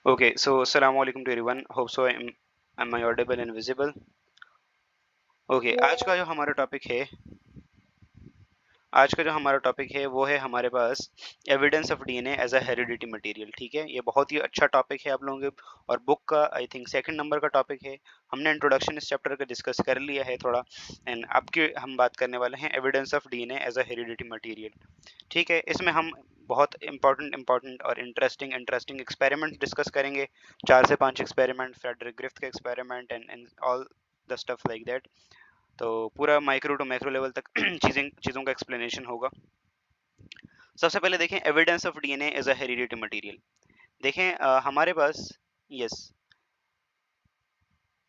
Okay, so assalamu alaikum to everyone. Hope so. Am I audible and visible? Okay, आज का जो हमारा topic है वो है हमारे पास evidence of DNA as a heredity material. ठीक है, ये बहुत ही अच्छा टॉपिक है आप लोगों के, और बुक का आई थिंक सेकंड नंबर का टॉपिक है। हमने इंट्रोडक्शन इस चैप्टर का डिस्कस कर लिया है थोड़ा, एंड अब के हम बात करने वाले हैं evidence of DNA as a heredity material. ठीक है, इसमें हम बहुत इंपॉर्टेंट और इंटरेस्टिंग एक्सपेरिमेंट डिस्कस करेंगे। 4 से 5 एक्सपेरिमेंट, फ्रेडरिक ग्रिफ्थ के experiment and all the stuff like that. तो पूरा माइक्रो टू मैक्रो लेवल तक चीज़ों का एक्सप्लेनेशन होगा। सबसे पहले देखें evidence of DNA as a heredity material. देखें यस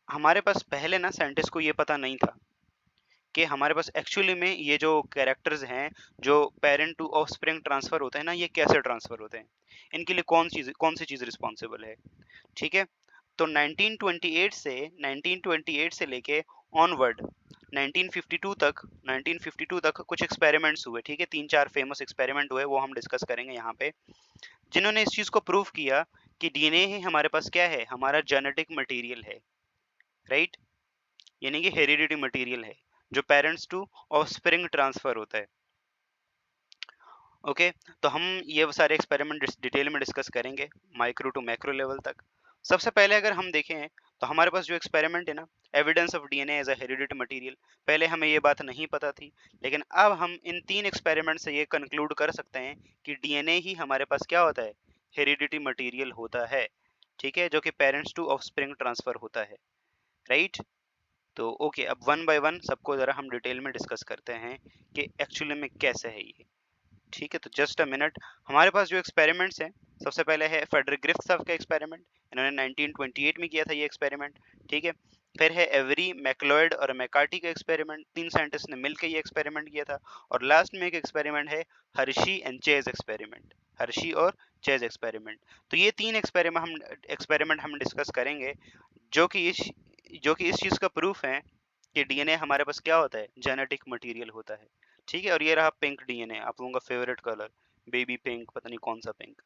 हमारे पास पहले ना साइंटिस्ट को ये पता नहीं था कि हमारे पास एक्चुअली में ये जो कैरेक्टर्स हैं जो पेरेंट टू ऑफस्प्रिंग ट्रांसफर होते हैं ना, ये कैसे ट्रांसफर होते हैं, इनके लिए कौन सी चीज़ रिस्पॉन्सिबल है। ठीक है, तो 1928 से लेके ऑनवर्ड 1952 तक कुछ एक्सपेरिमेंट्स हुए। ठीक है, 3-4 फेमस एक्सपेरिमेंट हुए, वो हम डिस्कस करेंगे यहाँ पे, जिन्होंने इस चीज़ को प्रूव किया कि डीएनए ही हमारे पास क्या है, हमारा जेनेटिक मटेरियल है, राइट, यानी कि हेरिडिटी मटेरियल है जो पेरेंट्स टू ऑफस्प्रिंग ट्रांसफर होता है। ओके, तो हम ये सारे एक्सपेरिमेंट डिटेल में डिस्कस करेंगे माइक्रो टू मैक्रो लेवल तक। सबसे पहले अगर हम देखें तो हमारे पास जो एक्सपेरिमेंट है ना, evidence of DNA as a heredity material, पहले हमें ये बात नहीं पता थी, लेकिन अब हम इन 3 एक्सपेरिमेंट से ये कंक्लूड कर सकते हैं कि डीएनए ही हमारे पास क्या होता है, हेरिडिटी मटेरियल होता है। ठीक है, जो कि पेरेंट्स टू ऑफस्प्रिंग ट्रांसफर होता है, राइट। तो ओके, अब वन बाय वन सबको ज़रा हम डिटेल में डिस्कस करते हैं कि एक्चुअली में कैसे है ये। ठीक है, तो जस्ट अ मिनट। हमारे पास जो एक्सपेरिमेंट्स हैं, सबसे पहले है फेडरिक ग्रिफ्थ साहब का एक्सपेरिमेंट, इन्होंने 1928 में किया था ये एक्सपेरिमेंट। ठीक है, फिर है एवरी, मैक्लॉयड और मैकार्टी का एक्सपेरिमेंट, 3 साइंटिस्ट ने मिलकर ये एक्सपेरिमेंट किया था। और लास्ट में एक एक्सपेरिमेंट है Hershey and chase experiment, Hershey और चेज एक्सपेरिमेंट। तो ये 3 एक्सपेरिमेंट हम डिस्कस करेंगे, जो कि इस जो कि इस चीज़ का प्रूफ है कि डीएनए हमारे पास क्या होता है, जेनेटिक मटेरियल होता है। ठीक है, और ये रहा पिंक डीएनए, आप लोगों का फेवरेट कलर, बेबी पिंक, पता नहीं कौन सा पिंक।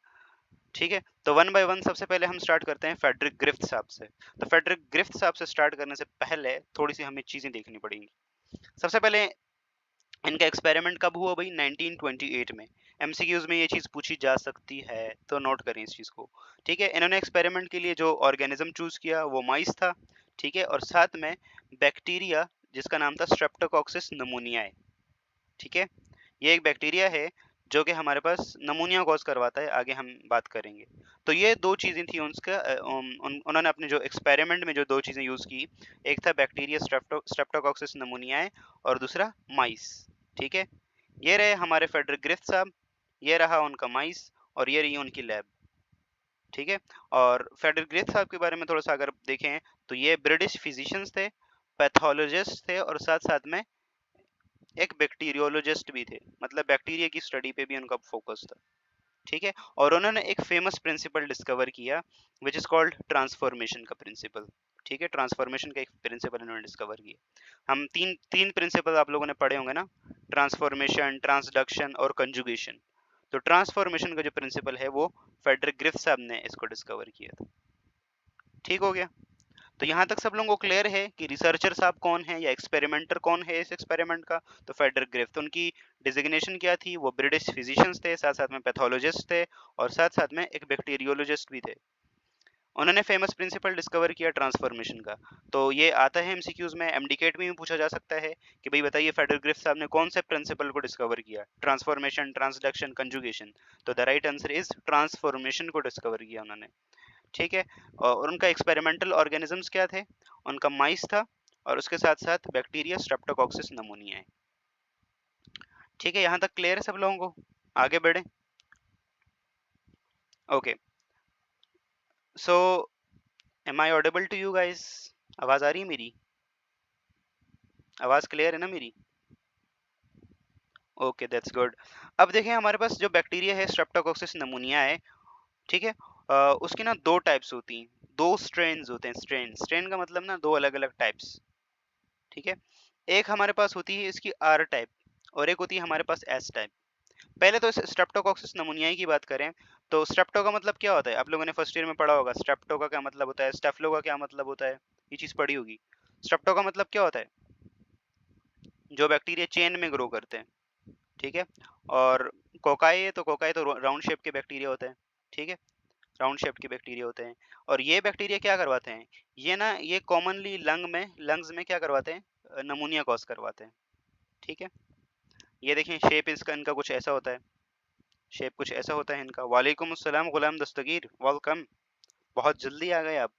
ठीक है, तो वन बाय वन सबसे पहले हम स्टार्ट करते हैं फेडरिक ग्रिफ्थ साहब से। तो फेडरिक ग्रिफ्थ साहब से स्टार्ट करने से पहले थोड़ी सी हमें चीज़ें देखनी पड़ेंगी। सबसे पहले इनका एक्सपेरिमेंट कब हुआ भाई, 1928 में। एमसीक्यूज में ये चीज़ पूछी जा सकती है, तो नोट करें इस चीज़ को। ठीक है, इन्होंने एक्सपेरिमेंट के लिए जो ऑर्गेनिज्म चूज किया वो माइस था। ठीक है, और साथ में बैक्टीरिया जिसका नाम था स्ट्रेप्टोकॉक्सिस नमूनियाe। ठीक है, ये एक बैक्टीरिया है जो कि हमारे पास नमूनिया कॉज करवाता है, आगे हम बात करेंगे। तो ये 2 चीज़ें थी उन्होंने अपने जो एक्सपेरिमेंट में जो 2 चीज़ें यूज़ की, एक था बैक्टीरिया स्ट्रेप्टोकॉक्सिस नमूनियाe और दूसरा माइस। ठीक है, ये रहे हमारे फेडरिक ग्रिफ्थ साहब, ये रहा उनका माइस, और ये रही उनकी लैब। ठीक है, और फेडरिक ग्रिफ्थ साहब के बारे में थोड़ा सा अगर देखें तो ये ब्रिटिश फिजिशियंस थे, पैथोलॉजिस्ट थे, और साथ साथ में एक बैक्टीरियोलॉजिस्ट भी थे, मतलब बैक्टीरिया की स्टडी पे भी उनका फोकस था। ठीक है, और उन्होंने एक फेमस प्रिंसिपल डिस्कवर किया विच इज कॉल्ड ट्रांसफॉर्मेशन का प्रिंसिपल। ठीक है, ट्रांसफॉर्मेशन का एक प्रिंसिपल इन्होंने डिस्कवर किया। हम तीन तीन प्रिंसिपल आप लोगों ने पढ़े होंगे ना, ट्रांसफॉर्मेशन, ट्रांसडक्शन और कंजुगेशन। तो ट्रांसफॉर्मेशन का जो प्रिंसिपल है वो फेडरिक ग्रिफ्थ साहब ने इसको डिस्कवर किया था। ठीक हो गया, तो यहाँ तक सब लोगों को क्लियर है कि रिसर्चर साहब कौन है या एक्सपेरिमेंटर कौन है इस एक्सपेरिमेंट का। तो फेडरिक ग्रिफ्थ, उनकी डिजिग्नेशन क्या थी, वो ब्रिटिश फिजिशियंस थे, साथ साथ में पैथोलॉजिस्ट थे, और साथ साथ में एक बैक्टीरियोलॉजिस्ट भी थे। उन्होंने फेमस प्रिंसिपल डिस्कवर किया ट्रांसफॉर्मेशन का। तो ये आता है एमसीक्यूज में, एमडीकेट में भी पूछा जा सकता है कि भाई बताइए फेडरिक ग्रिफ्थ साहब ने कौन से प्रिंसिपल को डिस्कवर किया, ट्रांसफॉर्मेशन, ट्रांसडक्शन, कंजुगेशन। तो the right answer is transformation को डिस्कवर किया उन्होंने। ठीक है, और उनका एक्सपेरिमेंटल ऑर्गेनिजम्स क्या थे, उनका माइस था, और उसके साथ साथ बैक्टीरिया स्ट्रेप्टोकॉक्सिस नमूनिया है। ठीक है, यहाँ तक क्लियर है सब लोगों को, आगे बढ़े। Okay, so am I audible to you guys, आवाज आ रही है मेरी, आवाज क्लियर है ना मेरी? Okay, that's good. अब देखें हमारे पास जो बैक्टीरिया है स्ट्रेप्टोकॉक्सिस नमूनिया है। ठीक है, उसकी ना 2 टाइप्स होती हैं, 2 स्ट्रेन्स होते हैं। स्ट्रेन का मतलब ना 2 अलग अलग टाइप्स। ठीक है, एक हमारे पास होती है इसकी आर टाइप, और एक होती है हमारे पास एस टाइप। पहले तो स्ट्रेप्टोकोकस नमूनियाई की बात करें तो स्ट्रेप्टो का मतलब क्या होता है? आप लोगों ने फर्स्ट ईयर में पढ़ा होगा। स्ट्रेप्टो का क्या मतलब होता है, स्टेफलो का क्या मतलब होता है, ये चीज पढ़ी होगी। स्ट्रेप्टो का मतलब क्या होता है? जो बैक्टीरिया चेन में ग्रो करते हैं, ठीक है। और कोकाई तो राउंड शेप के बैक्टीरिया होते हैं, ठीक है। राउंड शेप के बैक्टीरिया होते हैं। और ये बैक्टीरिया क्या करवाते हैं, ये कॉमनली लंग्स में क्या करवाते हैं, नमूनिया कॉज करवाते हैं, ठीक है। ये देखें शेप इसका इनका कुछ ऐसा होता है, शेप कुछ ऐसा होता है इनका। वालेकुम अस्सलाम गुलाम दस्तगीर, वेलकम। बहुत जल्दी आ गए आप।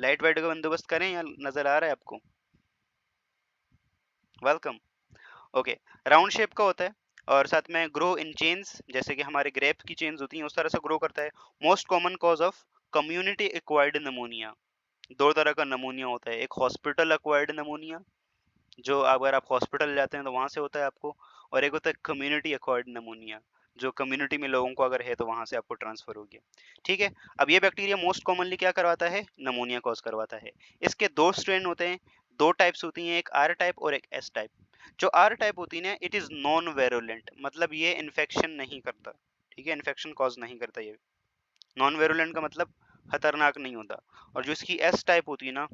लाइट वाइट का बंदोबस्त करें या नजर आ रहा है आपको? वेलकम। ओके। राउंड शेप का होता है और साथ में ग्रो इन चेन्स, जैसे कि हमारे ग्रेप की चेन्स होती हैं उस तरह से ग्रो करता है। Most common cause of community acquired pneumonia. दो तरह का नमूनिया होता है, एक हॉस्पिटल एक्वायर्ड नमूनिया, जो अगर आप हॉस्पिटल जाते हैं तो वहां से होता है आपको, और एक होता है कम्युनिटी एक्वायर्ड नमूनिया, जो कम्युनिटी में लोगों को अगर है तो वहां से आपको ट्रांसफर हो गया, ठीक है। अब ये बैक्टीरिया मोस्ट कॉमनली क्या करवाता है, नमूनिया कॉज करवाता है। इसके दो स्ट्रेन होते हैं, दो टाइप्स होती हैं, एक आर टाइप और एक एस टाइप। जो आर टाइप होती है ना, इट इज नॉन वेरुलेंट, मतलब ये इन्फेक्शन नहीं करता, ठीक है, इन्फेक्शन कॉज नहीं करता ये। नॉन वेरुलेंट का मतलब खतरनाक नहीं होता। और जो इसकी एस टाइप होती है ना,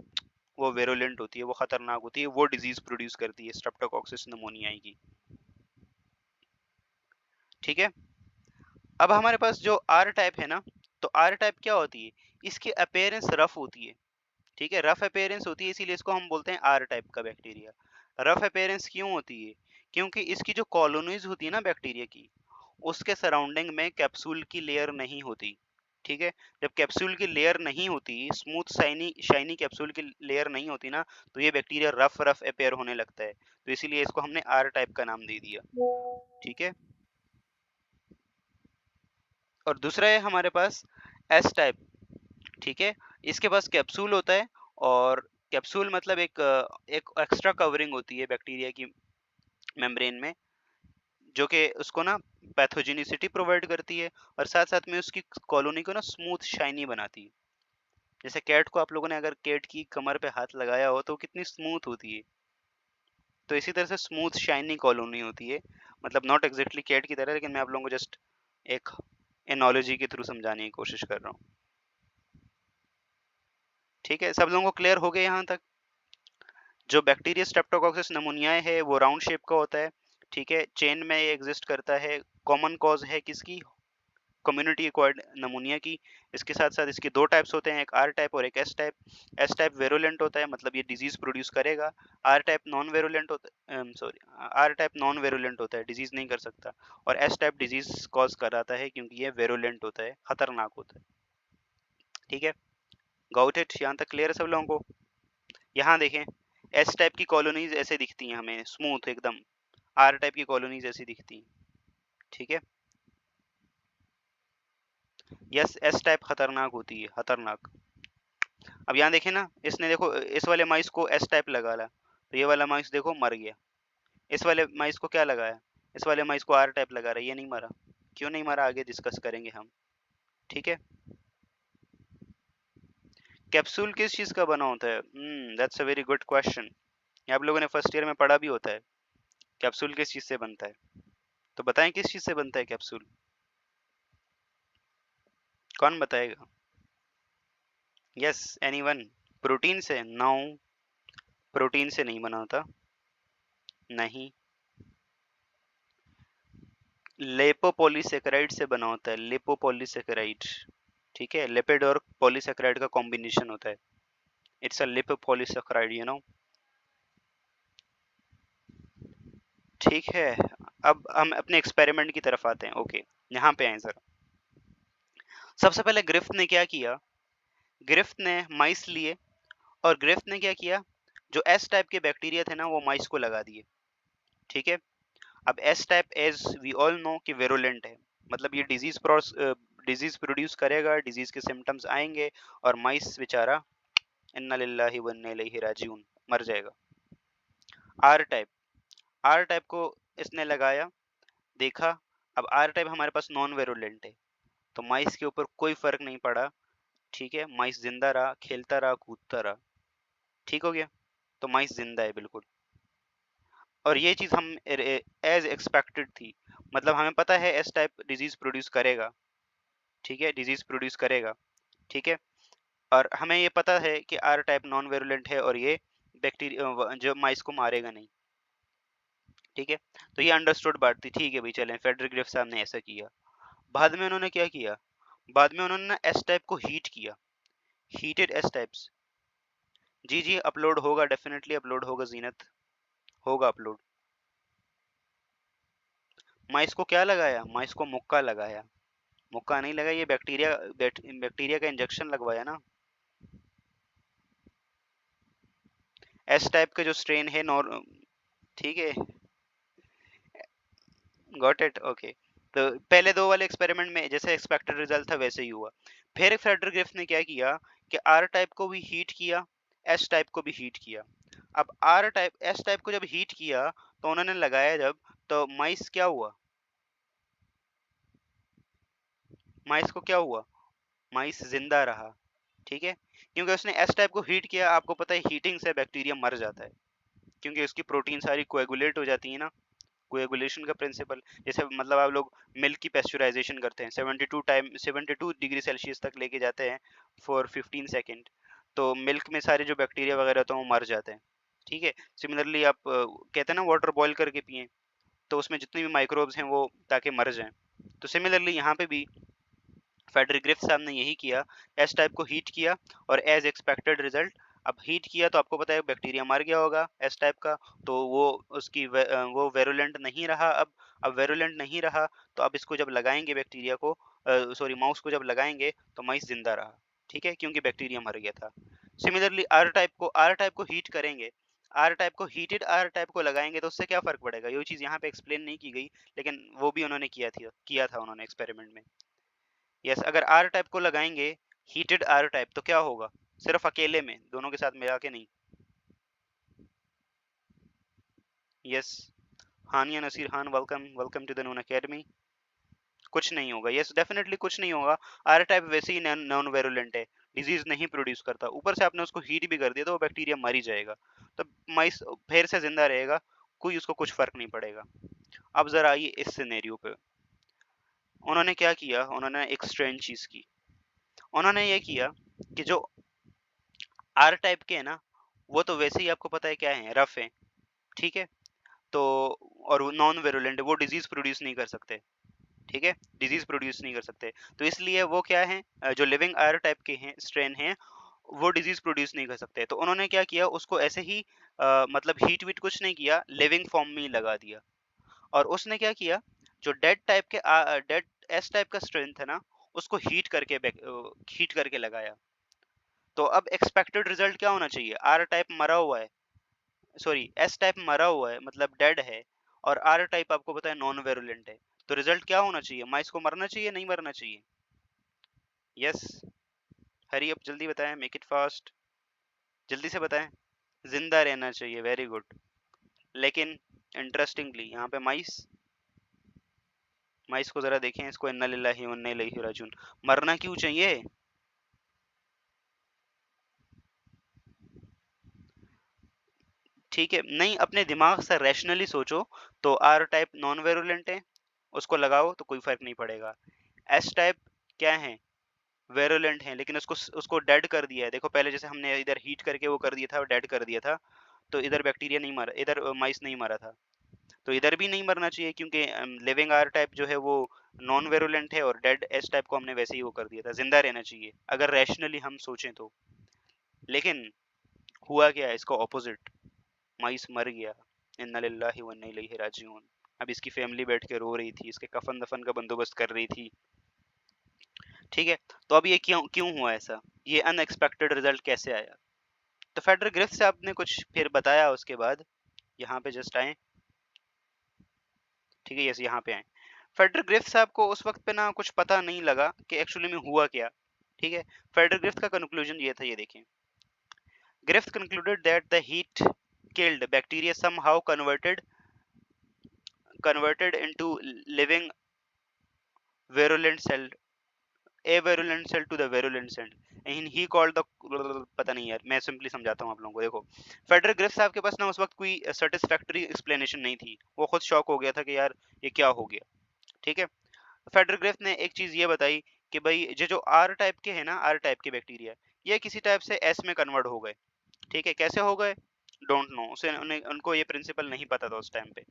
वो वेरुलेंट होती है, वो खतरनाक होती है, वो डिजीज प्रोड्यूस करती है, स्ट्रेप्टोकोकस नमोनियाई की, ठीक है। अब हमारे पास जो आर टाइप है ना, तो आर टाइप क्या होती है, इसकी अपीयरेंस रफ होती है, ठीक है, रफ अपीयरेंस होती है, इसीलिए इसको हम बोलते हैं आर टाइप का बैक्टीरिया। रफ अपीयरेंस क्यों होती है, क्योंकि इसकी जो कॉलोनीज होती है ना बैक्टीरिया की, उसके सराउंडिंग में कैप्सूल की लेयर नहीं होती, ठीक है। जब कैप्सूल की लेयर नहीं होती, स्मूथ शाइनी शाइनी कैप्सूल की लेयर नहीं होती ना, तो ये बैक्टीरिया रफ रफ अपेयर होने लगता है, तो इसीलिए इसको हमने आर टाइप का नाम दे दिया, ठीक है। और दूसरा है हमारे पास एस टाइप, ठीक है। इसके पास कैप्सूल होता है, और कैप्सूल मतलब एक एक्स्ट्रा कवरिंग होती है बैक्टीरिया की मेम्ब्रेन में, जो कि उसको ना पैथोजेनिसिटी प्रोवाइड करती है, और साथ साथ में उसकी कॉलोनी को ना स्मूथ शाइनी बनाती है। जैसे कैट को आप लोगों ने अगर कैट की कमर पे हाथ लगाया हो तो वो कितनी स्मूथ होती है, तो इसी तरह से स्मूथ शाइनी कॉलोनी होती है। मतलब नॉट एग्जैक्टली कैट की तरह, लेकिन मैं आप लोगों को जस्ट एक एनोलॉजी के थ्रू समझाने की कोशिश कर रहा हूँ, ठीक है। सब लोगों को क्लियर हो गया यहाँ तक? जो बैक्टीरिया स्ट्रेप्टोकोकस नमूनियाe है वो राउंड शेप का होता है, ठीक है, चेन में ये एग्जिस्ट करता है। कॉमन कॉज है किसकी, कम्युनिटी एक्वायर्ड नमूनिया की। इसके साथ साथ इसके दो टाइप्स होते हैं, एक आर टाइप और एक S type. S type virulent होता है, मतलब ये डिजीज प्रोड्यूस करेगा। आर टाइप नॉन वेरुलेंट होता sorry, R type non virulent होता है, डिजीज नहीं कर सकता। और एस टाइप डिजीज कॉज कराता है क्योंकि ये वेरुलेंट होता है, खतरनाक होता है, ठीक है। Got it? यहाँ तक क्लियर है सब लोगों को? यहाँ देखें, एस टाइप की कॉलोनीज ऐसे दिखती हैं हमें, स्मूथ एकदम। आर टाइप की कॉलोनीज ऐसी दिखती हैं, ठीक है। यस, एस टाइप खतरनाक होती है, खतरनाक। अब यहाँ देखें ना, इसने देखो इस वाले माइस को एस टाइप लगा ला, तो ये वाला माइस देखो मर गया। इस वाले माइस को क्या लगाया, इस वाले माइस को आर टाइप लगा रहा है, ये नहीं मरा। क्यों नहीं मरा, आगे डिस्कस करेंगे हम, ठीक है। कैप्सूल किस चीज का बना होता है? That's a very good question. ये आप लोगों ने फर्स्ट ईयर में पढ़ा भी होता है, कैप्सूल किस चीज से बनता है। तो बताएं किस चीज से बनता है कैप्सूल, कौन बताएगा? Yes, anyone? प्रोटीन से? नो, प्रोटीन से नहीं बना होता, नहीं। लेपोपॉलीसेकेराइड से बना होता है, लेपोपॉलीसेकेराइड, ठीक है। लिपिड और पॉलीसेकेराइड का कॉम्बिनेशन होता है, it's a lipopolysaccharide, you know, ठीक है। अब हम अपने एक्सपेरिमेंट की तरफ आते हैं, ओके। यहाँ पे आए जरा। सबसे पहले ग्रिफ्थ ने क्या किया, ग्रिफ्थ ने माइस लिए, और ग्रिफ्थ ने क्या किया, जो एस टाइप के बैक्टीरिया थे ना वो माइस को लगा दिए, ठीक है। अब S type as we all know कि वेरुलेंट है, मतलब ये डिजीज प्रोड्यूस करेगा, डिजीज के सिम्टम्स आएंगे, और माइस बेचारा इन्ना लिल्लाहि व इन्ना इलैहि राजिऊन, मर जाएगा। आर टाइप, आर टाइप को इसने लगाया, देखा। अब आर टाइप हमारे पास नॉन वेरुलेंट है, तो माइस के ऊपर कोई फर्क नहीं पड़ा, ठीक है। माइस जिंदा रहा, खेलता रहा, कूदता रहा, ठीक हो गया। तो माइस जिंदा है बिल्कुल। और ये चीज हम एज एक्सपेक्टेड थी, मतलब हमें पता है एस टाइप डिजीज प्रोड्यूस करेगा, ठीक है, डिजीज प्रोड्यूस करेगा, ठीक है, और हमें ये पता है कि आर टाइप नॉन वेरुलेंट है और ये बैक्टीरिया जो माइस को मारेगा नहीं, ठीक है। तो ये अंडरस्टूड बात थी, ठीक है भाई, चलें, फेडरिक ग्रिफ साहब ने ऐसा किया। बाद में उन्होंने क्या किया, बाद में उन्होंने ना एस टाइप को हीट किया, हीटेड एस टाइप्स। जी जी, अपलोड होगा, डेफिनेटली अपलोड होगा जीनत, होगा अपलोड। माइस को क्या लगाया, माइस को मुक्का लगाया, मुक्का नहीं लगा, ये बैक्टीरिया का इंजेक्शन लगवाया ना। एस टाइप का जो स्ट्रेन है ठीक है, गॉट इट, ओके। तो पहले दो वाले एक्सपेरिमेंट में जैसे एक्सपेक्टेड रिजल्ट था वैसे ही हुआ। फिर फेडरर ग्रिफ्थ ने क्या किया कि आर टाइप को भी हीट किया, एस टाइप को भी हीट किया। अब आर टाइप एस टाइप को जब हीट किया तो उन्होंने लगाया जब, तो माइस क्या हुआ, माइस को क्या हुआ, माइस जिंदा रहा, ठीक है, क्योंकि उसने एस टाइप को हीट किया। आपको पता है हीटिंग से बैक्टीरिया मर जाता है, क्योंकि उसकी प्रोटीन सारी कोएगुलेट हो जाती है ना, कोएगुलेशन का प्रिंसिपल। जैसे मतलब आप लोग मिल्क की पेस्चराइजेशन करते हैं, 72 डिग्री सेल्सियस तक लेके जाते हैं फॉर 15 सेकेंड, तो मिल्क में सारे जो बैक्टीरिया वगैरह होते हैं वो मर जाते हैं, ठीक है। सिमिलरली आप कहते हैं ना वाटर बॉईल करके पिएं, तो उसमें जितने भी माइक्रोब्स हैं वो ताकि मर जाएं। तो सिमिलरली यहाँ पे भी फेडरिक ग्रिफ्थ साहब ने यही किया, एस टाइप को हीट किया और एज एक्सपेक्टेड रिजल्ट। अब हीट किया तो आपको पता है बैक्टीरिया मर गया होगा एस टाइप का, तो वो वो वेरुलेंट नहीं रहा। अब वेरुलेंट नहीं रहा तो अब इसको जब लगाएंगे बैक्टीरिया को, सॉरी माउस को जब लगाएंगे तो माइस जिंदा रहा, ठीक है, क्योंकि बैक्टीरिया मर गया था। सिमिलरली आर टाइप को हीट करेंगे, आर टाइप को हीटेड आर टाइप को लगाएंगे तो उससे क्या फर्क पड़ेगा, ये चीज़ यहाँ पे एक्सप्लेन नहीं की गई, लेकिन वो भी उन्होंने किया था उन्होंने एक्सपेरिमेंट में। यस, अगर आर टाइप को लगाएंगे हीटेड आर टाइप तो क्या होगा, सिर्फ अकेले में, दोनों के साथ मिला के नहीं। Yes, Haniya Nasir Khan, welcome welcome to the Noon Academy. कुछ नहीं होगा, यस डेफिनेटली कुछ नहीं होगा। आर टाइप वैसे ही नॉन वेरुलेंट है, डिजीज नहीं प्रोड्यूस करता, ऊपर से आपने उसको हीट भी कर दिया तो वो बैक्टीरिया मर ही जाएगा, तो माइस फिर से जिंदा रहेगा, कोई उसको कुछ फर्क नहीं पड़ेगा। अब जरा आइए इस सिनेरियो पे, उन्होंने क्या किया, उन्होंने एक स्ट्रेंज चीज की। उन्होंने ये किया कि जो आर टाइप के है ना, वो तो वैसे ही आपको पता है क्या है, रफ है, ठीक है, तो और नॉन वेरुलेंट, वो डिजीज प्रोड्यूस नहीं कर सकते, ठीक है, डिजीज प्रोड्यूस नहीं कर सकते, तो इसलिए वो क्या है, जो लिविंग आर टाइप के हैं स्ट्रेन हैं, वो डिजीज प्रोड्यूस नहीं कर सकते। तो उन्होंने क्या किया, उसको ऐसे ही मतलब हीट वीट कुछ नहीं किया, लिविंग फॉर्म में ही लगा दिया। और उसने क्या किया, जो डेड एस टाइप का स्ट्रेन था ना, उसको हीट करके लगाया। तो अब एक्सपेक्टेड रिजल्ट क्या होना चाहिए, आर टाइप मरा हुआ है, सॉरी एस टाइप मरा हुआ है मतलब डेड है, और आर टाइप आपको पता है नॉन वेरुलेंट है, तो रिजल्ट क्या होना चाहिए, माइस को मरना चाहिए, नहीं मरना चाहिए। यस, हरी अप, जल्दी बताएं, मेक इट फास्ट, जल्दी से बताएं। जिंदा रहना चाहिए, वेरी गुड। लेकिन इंटरेस्टिंगली यहाँ पे माइस, माइस को जरा देखें, इसको इन्ना लिल्लाहि व इन्ना इलैहि राजिऊन, मरना क्यों चाहिए, ठीक है, नहीं, अपने दिमाग से रैशनली सोचो, तो आर टाइप नॉन वेरुलेंट है, उसको लगाओ तो कोई फर्क नहीं पड़ेगा। एस टाइप क्या है, वेरुलेंट है, लेकिन उसको उसको डेड कर दिया है। देखो पहले जैसे हमने इधर हीट करके वो कर दिया था, डेड कर दिया था, तो इधर बैक्टीरिया नहीं मरा, इधर माइस नहीं मरा था, तो इधर भी नहीं मरना चाहिए, क्योंकि लिविंग आर टाइप जो है वो नॉन वेरुलेंट है, और डेड एस टाइप को हमने वैसे ही वो कर दिया था, जिंदा रहना चाहिए अगर रैशनली हम सोचें तो। लेकिन हुआ क्या है, इसका ऑपोजिट, माइस मर गया, इन्ना लिल्लाहि व इन्ना इलैहि राजिऊन। अब इसकी फैमिली बैठ के रो रही थी, इसके कफन दफन का बंदोबस्त कर रही थी, ठीक है। तो अब ये क्यों क्यों हुआ ऐसा, ये अनएक्सपेक्टेड रिजल्ट कैसे आया। तो फेडरर ग्रिफ्थ से आपने कुछ फिर बताया उसके बाद, यहाँ पे जस्ट आए, ठीक है, यस यहाँ पे आए। फेडरर ग्रिफ्थ साहब को उस वक्त पे ना कुछ पता नहीं लगा कि एक्चुअली में हुआ क्या, ठीक है। फेडरर ग्रिफ्थ का कंक्लूजन ये था, ये देखें, Griffith concluded that the heat killed bacteria somehow converted into living virulent cell, a virulent cell to the virulent cell, and he called the, पता नहीं यार, मैं सिंपली समझाता हूँ आप लोगों को। देखो फेडरर ग्रिफ्थ साहब के पास ना उस वक्त कोई सेटिस्फैक्टरी एक्सप्लेनेशन नहीं थी, वो खुद शॉक हो गया था कि यार ये क्या हो गया, ठीक है। फेडरग्रिफ्ट ने एक चीज ये बताई कि भाई ये जो आर टाइप के है ना, आर टाइप के बैक्टीरिया, ये किसी टाइप से एस में कन्वर्ट हो गए। ठीक है, कैसे हो गए डोंट नो, उसे उनको ये प्रिंसिपल नहीं पता था उस टाइम पे।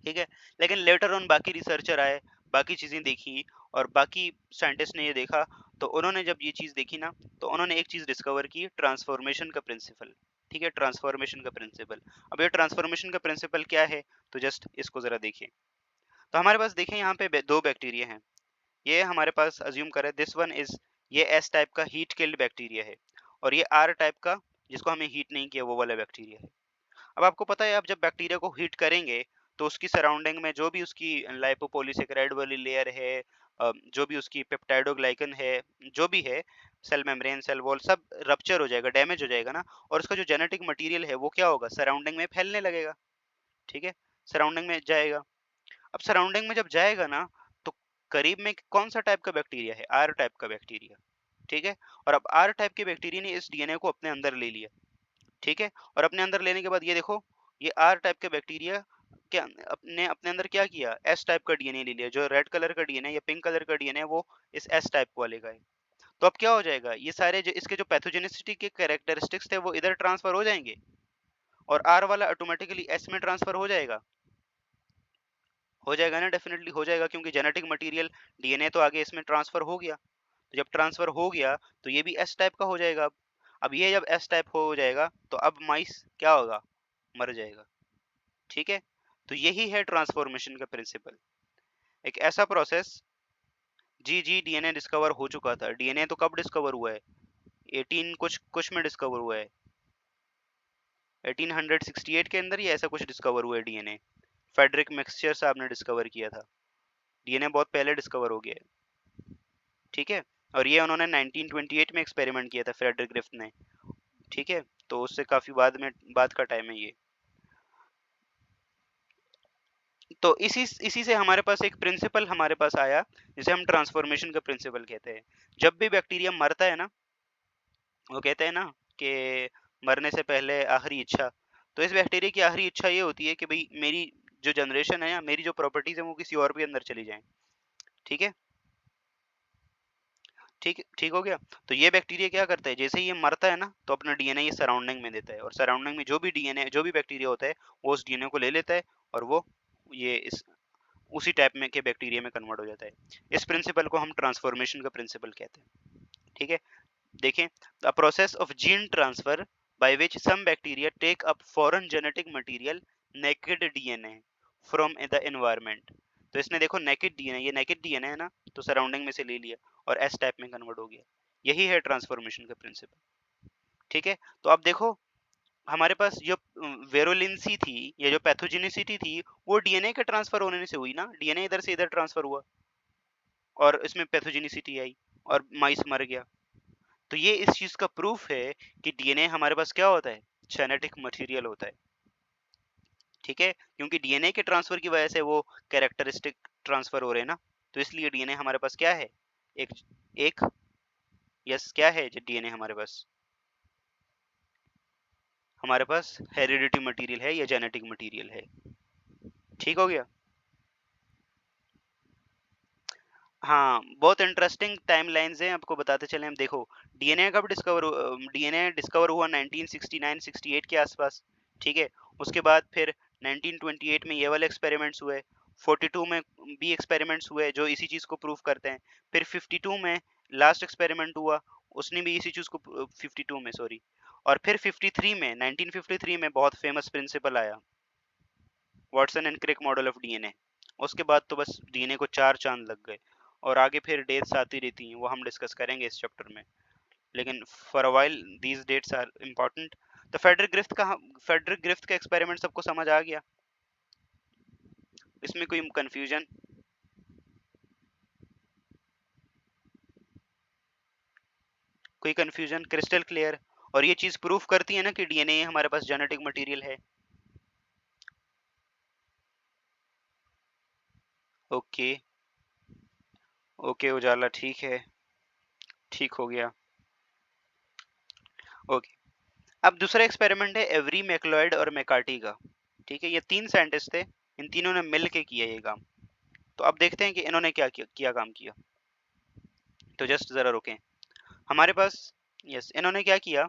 ठीक है, लेकिन लेटर ऑन बाकी रिसर्चर आए, बाकी चीजें देखी, और बाकी साइंटिस्ट ने ये देखा, तो उन्होंने जब ये चीज देखी ना, तो उन्होंने एक चीज डिस्कवर की, ट्रांसफॉर्मेशन का प्रिंसिपल। ठीक है, ट्रांसफॉर्मेशन का प्रिंसिपल। अब ये ट्रांसफॉर्मेशन का प्रिंसिपल क्या है, तो जस्ट इसको जरा देखिए। तो हमारे पास देखें यहाँ पे दो बैक्टीरिया हैं। ये हमारे पास अज्यूम करें दिस वन इज, ये एस टाइप का हीट किल्ड बैक्टीरिया है, और ये आर टाइप का जिसको हमें हीट नहीं किया वो वाला बैक्टीरिया है। अब आपको पता है, आप जब बैक्टीरिया को हीट करेंगे तो उसकी सराउंडिंग में जो भी उसकी लाइपोपॉलीसेकेराइड वाली लेयर है, जो भी उसकी पेप्टाइडोग्लाइकन है, जो भी है, सेल मेम्ब्रेन, सेल वॉल, सब रप्चर हो जाएगा, डैमेज हो जाएगा ना, और उसका जो जेनेटिक मटेरियल है वो क्या होगा, सराउंडिंग में फैलने लगेगा। ठीक है, सराउंडिंग में जाएगा। अब सराउंडिंग में जब जाएगा ना, तो करीब में कौन सा टाइप का बैक्टीरिया है, आर टाइप का बैक्टीरिया। ठीक है, और अब आर टाइप के बैक्टीरिया ने इस डीएनए को अपने अंदर ले लिया। ठीक है, और अपने अंदर लेने के बाद ये देखो, ये आर टाइप के बैक्टीरिया के अपने अपने अंदर क्या किया, एस टाइप का डीएनए ले लिया। जो रेड कलर का डीएनए या पिंक कलर का डीएनए वो इस एस टाइप वाले का है। तो अब क्या हो जाएगा, ये सारे जो इसके जो पैथोजेनिसिटी के कैरेक्टरिस्टिक्स थे वो इधर ट्रांसफर हो जाएंगे, और आर वाला ऑटोमेटिकली एस में ट्रांसफर हो जाएगा ना, डेफिनेटली हो जाएगा, क्योंकि जेनेटिक मटेरियल डीएनए तो आगे इसमें ट्रांसफर हो गया। तो जब ट्रांसफर हो गया तो ये भी एस टाइप का हो जाएगा। अब ये जब एस टाइप हो जाएगा तो अब माइस क्या होगा, मर जाएगा। ठीक है, तो यही है ट्रांसफॉर्मेशन का प्रिंसिपल। एक ऐसा प्रोसेस, जी डीएनए डिस्कवर हो चुका था। डीएनए तो कब डिस्कवर हुआ है, 18 कुछ कुछ में डिस्कवर हुआ है, 1868 के अंदर ही ऐसा कुछ डिस्कवर हुआ है डीएनए। फेडरिक मैक्सचर साहब ने डिस्कवर किया था। डीएनए बहुत पहले डिस्कवर हो गया है। ठीक है, और ये उन्होंने 1928 में एक्सपेरिमेंट किया था फ्रेडरिक ग्रिफ्थ ने। ठीक है, तो उससे काफी बाद का टाइम है ये। तो इसी से हमारे पास एक प्रिंसिपल हमारे पास आया, जिसे हम ट्रांसफॉर्मेशन का प्रिंसिपल कहते हैं। जब भी बैक्टीरिया मरता है ना, वो कहते हैं ना कि मरने से पहले आखिरी इच्छा, तो इस बैक्टीरिया की आखिरी इच्छा ये होती है कि भाई मेरी जो जनरेशन है या मेरी जो प्रॉपर्टीज है वो किसी और के अंदर चली जाए। ठीक है, ठीक ठीक हो गया। तो ये बैक्टीरिया क्या करता है, जैसे ही ये मरता है ना, तो अपना डीएनए ये सराउंडिंग में देता है, और सराउंडिंग में जो भी डीएनए, जो भी बैक्टीरिया होता है, वो उस डीएनए को ले लेता है, और वो ये इस उसी टाइप में के बैक्टीरिया में कन्वर्ट हो जाता है। इस प्रिंसिपल को हम ट्रांसफॉर्मेशन का प्रिंसिपल कहते हैं। ठीक है, देखें, the process of gene transfer by which some bacteria take up foreign genetic material, naked DNA from the environment. तो इसने देखो नेकेड डीएनए, ये नेकेड डीएनए है ना, तो सराउंडिंग में से ले लिया और एस टाइप में कन्वर्ट हो गया। यही है ट्रांसफॉर्मेशन का प्रिंसिपल। ठीक है, तो अब देखो, हमारे पास जो वेरोलेंसी थी या जो पैथोजेनिसिटी थी, वो डीएनए के ट्रांसफर होने से हुई ना, डीएनए इधर से इधर ट्रांसफर हुआ और इसमें पैथोजेनिसिटी आई और माइस मर गया। तो ये इस चीज का प्रूफ है कि डीएनए हमारे पास क्या होता है, जेनेटिक मटेरियल होता है। ठीक है, क्योंकि डीएनए के ट्रांसफर की वजह से वो कैरेक्टरिस्टिक ट्रांसफर हो रहे हैं ना, तो इसलिए डीएनए हमारे पास क्या है, एक एक यस क्या है डीएनए हमारे पास हेरिडिटी मटेरियल है या जेनेटिक मटेरियल है। ठीक हो गया। हाँ, बहुत इंटरेस्टिंग टाइमलाइंस हैं, आपको बताते चले हम। देखो, डीएनए डिस्कवर हुआ 1969-68 के आसपास। ठीक है, उसके बाद फिर 1928 में ये वाले एक्सपेरिमेंट्स हुए, 42 में भी एक्सपेरिमेंट्स हुए जो इसी चीज़ को प्रूव करते हैं। फिर 52 में लास्ट एक्सपेरिमेंट हुआ, उसने भी इसी चीज़ को 52 में सॉरी, और फिर 53 में 1953 में बहुत फेमस प्रिंसिपल आया, Watson and Crick model of DNA. उसके बाद तो बस डीएनए को चार चांद लग गए, और आगे फिर डेट्स आती रहती हैं, वो हम डिस्कस करेंगे इस चैप्टर में। लेकिन for a while these dates are important. तो फेडरिक ग्रिफ्थ का एक्सपेरिमेंट सबको समझ आ गया, इसमें कोई कंफ्यूजन, कोई कंफ्यूजन, क्रिस्टल क्लियर। और ये चीज प्रूफ करती है ना कि डीएनए हमारे पास जेनेटिक मटेरियल है। ओके, ओके उजाला, ठीक है, ठीक हो गया। ओके, अब दूसरा एक्सपेरिमेंट है एवरी मैक्लॉयड और मैकार्टी का। ठीक है, ये तीन साइंटिस्ट थे, इन तीनों ने मिल के किया ये काम। तो अब देखते हैं कि इन्होंने क्या काम किया। तो जस्ट ज़रा रुकें। हमारे पास यस इन्होंने क्या किया,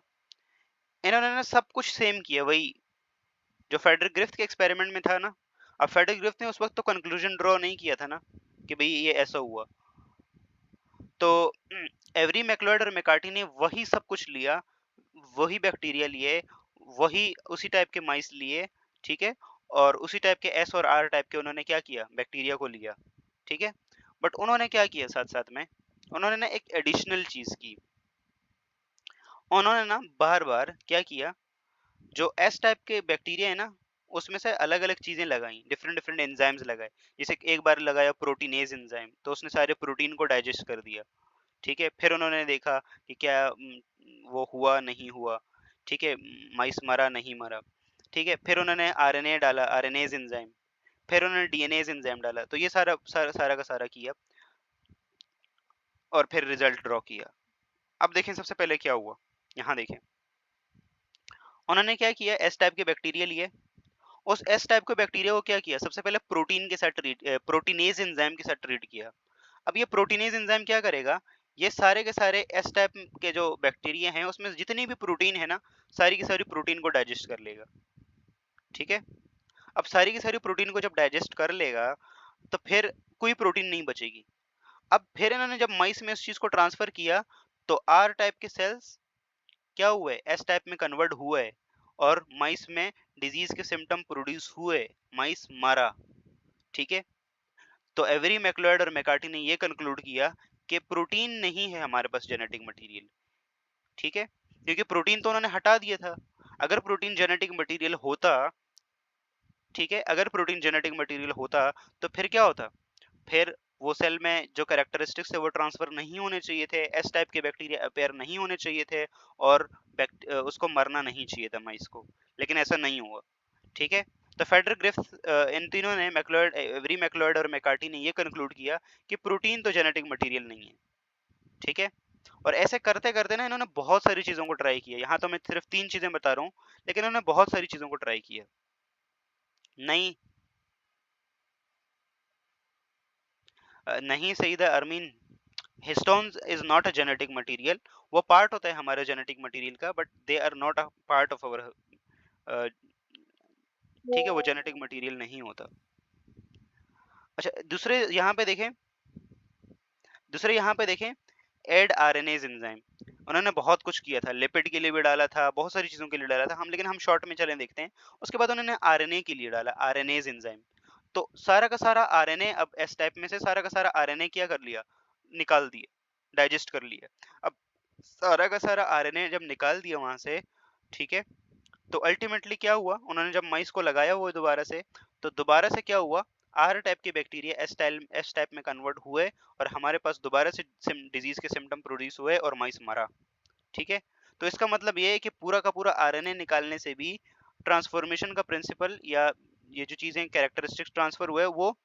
इन्होंने ना सब कुछ सेम किया, वही जो फेडरिक ग्रिफ्थ के एक्सपेरिमेंट में था ना। अब फेडरिक ग्रिफ्थ ने उस वक्त तो कंक्लूजन ड्रॉ नहीं किया था ना कि भाई ये ऐसा हुआ। तो एवरी मैक्लोइड और मैकार्टी ने वही सब कुछ लिया, वही बैक्टीरिया लिए, वही उसी टाइप के माइस लिए, ठीक है, और उसी टाइप के एस और आर टाइप के उन्होंने क्या किया, बैक्टीरिया को लिया, ठीक है। बट उन्होंने क्या किया साथ साथ में, उन्होंने ना एक एडिशनल चीज की। उन्होंने ना बार बार क्या किया, जो एस टाइप के बैक्टीरिया है ना, उसमें से अलग अलग चीजें लगाई, डिफरेंट डिफरेंट एंजाइम्स लगाए। जैसे एक बार लगाया प्रोटीनेज एंजाइम, तो उसने सारे प्रोटीन को डाइजेस्ट कर दिया, ठीक है। फिर उन्होंने देखा कि क्या वो हुआ नहीं हुआ, ठीक है, माइस मरा नहीं मरा, ठीक है। फिर उन्होंने आरएनए डाला, आरएनएज एंजाइम। फिर उन्होंने डीएनएज एंजाइम डाला। तो ये सारा सारा सारा का सारा किया और फिर रिजल्ट ड्रॉ किया। अब देखें सबसे पहले क्या हुआ, यहाँ देखें। उन्होंने क्या किया, एस टाइप के बैक्टीरिया लिए, उस एस टाइप के बैक्टीरिया को क्या किया, सबसे पहले प्रोटीन के साथ ट्रीट, प्रोटीनेज एंजाइम के साथ ट्रीट किया। अब ये प्रोटीनेज एंजाइम क्या करेगा, ये सारे के सारे एस टाइप के जो बैक्टीरिया हैं उसमें जितनी भी प्रोटीन है ना, सारी की सारी प्रोटीन को डाइजेस्ट कर लेगा, ठीक है। अब सारी की सारी प्रोटीन को जब डाइजेस्ट कर लेगा, तो फिर कोई प्रोटीन नहीं बचेगी। अब फिर इन्होंने जब माइस में इस चीज को ट्रांसफर किया, तो आर टाइप के सेल्स क्या हुए, एस टाइप में कन्वर्ट हुए, और माइस में डिजीज के सिम्टम प्रोड्यूस हुए, माइस मारा, ठीक है। तो एवरी मैक्लोइड और मैकार्टी ने ये कंक्लूड किया कि प्रोटीन नहीं है हमारे पास जेनेटिक मटेरियल, ठीक है, क्योंकि प्रोटीन तो उन्होंने हटा दिया था। अगर प्रोटीन जेनेटिक मटेरियल होता, ठीक है, अगर प्रोटीन जेनेटिक मटेरियल होता, तो फिर क्या होता, फिर वो सेल में जो कैरेक्टरिस्टिक्स थे वो ट्रांसफर नहीं होने चाहिए थे, एस टाइप के बैक्टीरिया अपेयर नहीं होने चाहिए थे, और उसको मरना नहीं चाहिए था माइस को, लेकिन ऐसा नहीं हुआ, ठीक है। तो फेडरिक ग्रिफ्थ इन तीनों ने, मैक्लोइड, एवरी मैक्लोइड और मैकार्टी ने ये कंक्लूड किया कि प्रोटीन तो जेनेटिक मटेरियल नहीं है, ठीक है। और ऐसे करते करते ना इन्होंने बहुत सारी चीजों को ट्राई किया। यहाँ तो मैं सिर्फ 3 चीजें बता रहा हूँ, लेकिन इन्होंने बहुत सारी चीजों को ट्राई किया। नहीं, नहीं Saida Armeen, histones is not a genetic material. वो पार्ट होता है हमारे जेनेटिक मटेरियल का, but they are not a part of our, ठीक है, वो जेनेटिक मटेरियल नहीं होता। अच्छा, दूसरे यहाँ पे देखें, एड आरएनएज एंजाइम। उन्होंने बहुत कुछ किया था, लिपिड के लिए भी डाला था, बहुत सारी चीजों के लिए डाला था हम, लेकिन हम शॉर्ट में चलें देखते हैं। उसके बाद उन्होंने आरएनए के लिए डाला, आरएनएज एंजाइम। तो सारा का सारा आरएनए, अब एस टाइप में से सारा का सारा आरएनए क्या कर लिया, निकाल दिया, डाइजेस्ट कर लिया। अब सारा का सारा आरएनए जब निकाल दिया वहां से, ठीक है, तो अल्टीमेटली क्या हुआ, उन्होंने जब माइस को लगाया वो दोबारा से, तो दोबारा से क्या हुआ, आर टाइप के बैक्टीरिया एस टाइप में कन्वर्ट हुए, और हमारे पास दोबारा से डिजीज के सिम्टम प्रोड्यूस हुए और माइस मरा, ठीक है। तो इसका मतलब ये है कि पूरा का पूरा आरएनए निकालने से भी ट्रांसफॉर्मेशन का प्रिंसिपल, या ये जो चीजें कैरेक्टरिस्टिक्स ट्रांसफर हुए, वो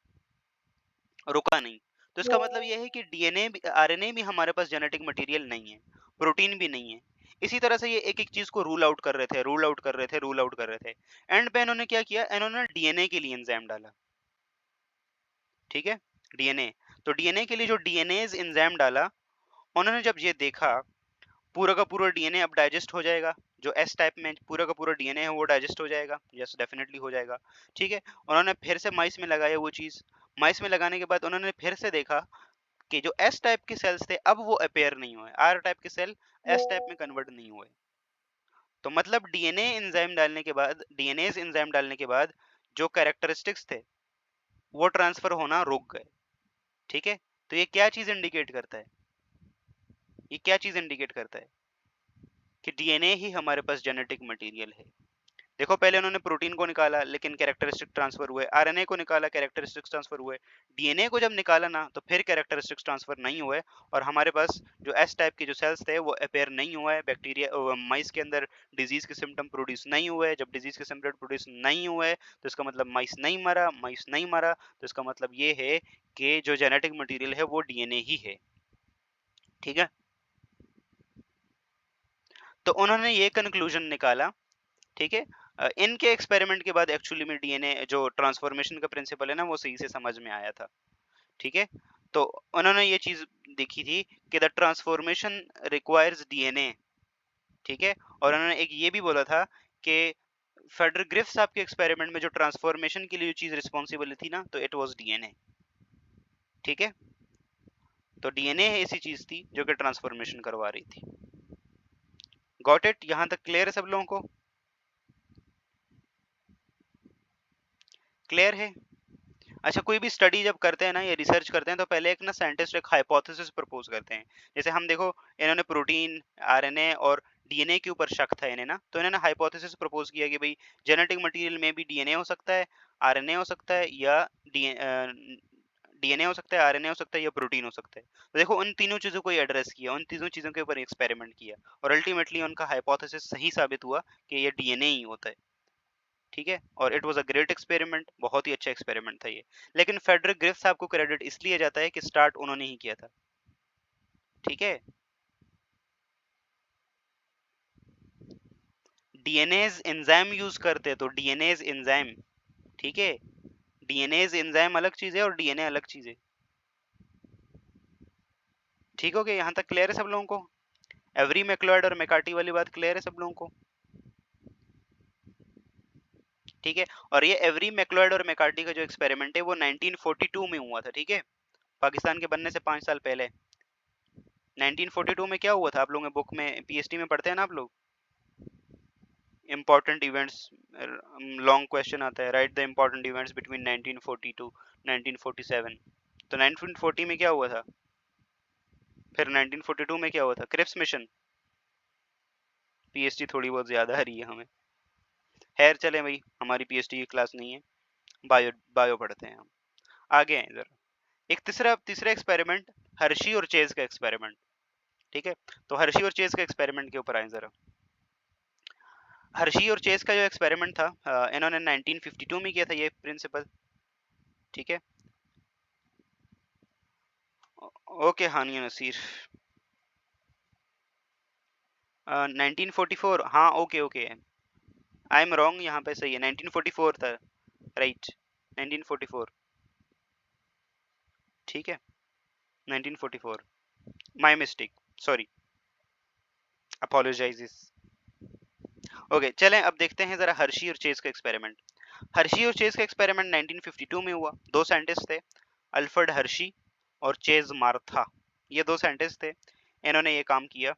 रुका नहीं। तो इसका मतलब यह है कि डीएनए भी, आरएनए भी हमारे पास जेनेटिक मटेरियल नहीं है, प्रोटीन भी नहीं है। इसी तरह से ये एक एक चीज को रूल आउट कर रहे थे, रूल आउट कर रहे थे, रूल आउट कर रहे थे। एंड पे इन्होंने क्या किया, इन्होंने डीएनए के लिए एंजाइम डाला, ठीक है, डीएनए। तो डीएनए के लिए जो डीएनएज एंजाइम डाला, उन्होंने जब ये देखा, पूरा का पूरा डीएनए अब डाइजेस्ट हो जाएगा, जो एस टाइप में पूरा का पूरा डीएनए है वो डाइजेस्ट हो जाएगा, यस डेफिनेटली हो जाएगा, ठीक है। उन्होंने फिर से माइस में लगाया वो चीज, माइस में लगाने के बाद उन्होंने फिर से देखा कि जो एस टाइप के सेल्स थे अब वो अपेयर नहीं हुए, आर टाइप के सेल एस टाइप में कन्वर्ट नहीं हुए। तो मतलब डीएनए एंजाइम डालने के बाद, डीएनएज एंजाइम डालने के बाद जो कैरेक्टरिस्टिक्स थे वो ट्रांसफर होना रुक गए, ठीक है। तो ये क्या चीज इंडिकेट करता है, ये क्या चीज इंडिकेट करता है कि डीएनए ही हमारे पास जेनेटिक मटेरियल है। देखो, पहले उन्होंने प्रोटीन को निकाला लेकिन कैरेक्टरिस्टिक ट्रांसफर हुए, आरएनए को निकाला कैरेक्टरिस्टिक्स ट्रांसफर हुए, डीएनए को जब निकाला ना तो फिर कैरेक्टरिस्टिक्स ट्रांसफर नहीं हुए, और हमारे पास जो एस टाइप के जो सेल्स थे वो अपेयर नहीं हुए, बैक्टीरिया माइस के अंदर डिजीज के सिम्टम प्रोड्यूस नहीं हुए। जब डिजीज के सिम्टम प्रोड्यूस नहीं हुए तो इसका मतलब माइस नहीं मरा, माइस नहीं मरा, तो इसका मतलब ये है कि जो जेनेटिक मटीरियल है वो डीएनए ही है, ठीक है। तो उन्होंने ये कंक्लूजन निकाला, ठीक है। इनके एक्सपेरिमेंट के बाद एक्चुअली में डीएनए जो ट्रांसफॉर्मेशन का प्रिंसिपल है ना वो सही से समझ में आया था। ठीक है। तो उन्होंने ये चीज देखी थी कि द ट्रांसफॉर्मेशन रिक्वायर्स डीएनए, ठीक है। और उन्होंने एक ये भी बोला था कि फेडर ग्रिफ्स साहब के एक्सपेरिमेंट में जो ट्रांसफॉर्मेशन के लिए जो चीज रिस्पॉन्सिबल थी ना, तो इट वाज डीएनए, ठीक है। तो डीएनए ऐसी चीज थी जो कि ट्रांसफॉर्मेशन करवा रही थी। Got it? यहां तक क्लियर है सब लोगों को? क्लियर है? अच्छा, कोई भी स्टडी जब करते हैं ना या रिसर्च करते हैं तो पहले एक ना साइंटिस्ट एक हाइपोथेसिस प्रपोज करते हैं। जैसे हम देखो, इन्होंने प्रोटीन, आरएनए और डीएनए के ऊपर शक था इन्हें ना, तो इन्होंने हाइपोथेसिस प्रपोज किया कि भाई जेनेटिक मटेरियल में भी डीएनए हो सकता है, आरएनए हो सकता है, या डीएनए हो सकता है, आरएनए हो सकता है, या प्रोटीन हो सकता है। तो देखो, उन तीनों चीजों को एड्रेस किया, उन तीनों चीजों के ऊपर एक्सपेरिमेंट किया, और अल्टीमेटली उनका हाइपोथेसिस सही साबित हुआ कि ये डीएनए ही होता है, ठीक है। और it was a great experiment, बहुत ही अच्छा एक्सपेरिमेंट था ये। लेकिन फेडरिक ग्रिफ्थ साहब को क्रेडिट इसलिए जाता है कि स्टार्ट उन्होंने ही किया था, ठीक है। डीएनएज एंजाइम यूज करते हैं, तो डीएनएज एंजाइम, ठीक है। डीएनएज एंजाइम अलग चीज है और डीएनए अलग चीज है, ठीक हो गया? यहाँ तक क्लियर है सब लोगों को? एवरी मैक्लोइड और मैकार्टी वाली बात क्लियर है सब लोगों को? ठीक है। और ये एवरी मैक्लोइड और मैकार्टी का जो एक्सपेरिमेंट है वो 1942 में हुआ था, ठीक है, पाकिस्तान के बनने से 5 साल पहले। 1942 में क्या हुआ था? आप लोगों ने बुक में, पीएचडी में पढ़ते हैं ना आप लोग, इम्पोर्टेंट इवेंट्स, लॉन्ग क्वेश्चन आता है, right the important events between 1942 1947। तो 1940 में क्या हुआ था? फिर 1942 में क्या हुआ था? Cripps mission. पीएचडी थोड़ी बहुत ज्यादा आ रही है हमें। खैर चले भाई, हमारी पीएचडी की क्लास नहीं है, बायो बायो पढ़ते हैं हम। आगे हैं जरा। एक तीसरा तीसरा एक्सपेरिमेंट, हर्शी और चेज का एक्सपेरिमेंट, ठीक है। तो हर्शी और चेज का एक्सपेरिमेंट के ऊपर आए जरा। हर्शी और चेज का जो एक्सपेरिमेंट था, इन्होंने 1952 में किया था ये प्रिंसिपल, ठीक है। ओके हानिया नसीर, 1944, हाँ okay okay, I am wrong, यहाँ पे सही है, 1944 था, राइट, 1944, ठीक है, 1944, माय मिस्टेक, सॉरी, अपोलोजाइजेस। ओके चलें, अब देखते हैं जरा हर्शी और चेज का एक्सपेरिमेंट। हर्शी और चेज का एक्सपेरिमेंट 1952 में हुआ। दो साइंटिस्ट थे, अल्फ्रेड हर्शी और चेज मार्था, ये दो साइंटिस्ट थे। इन्होंने ये काम किया।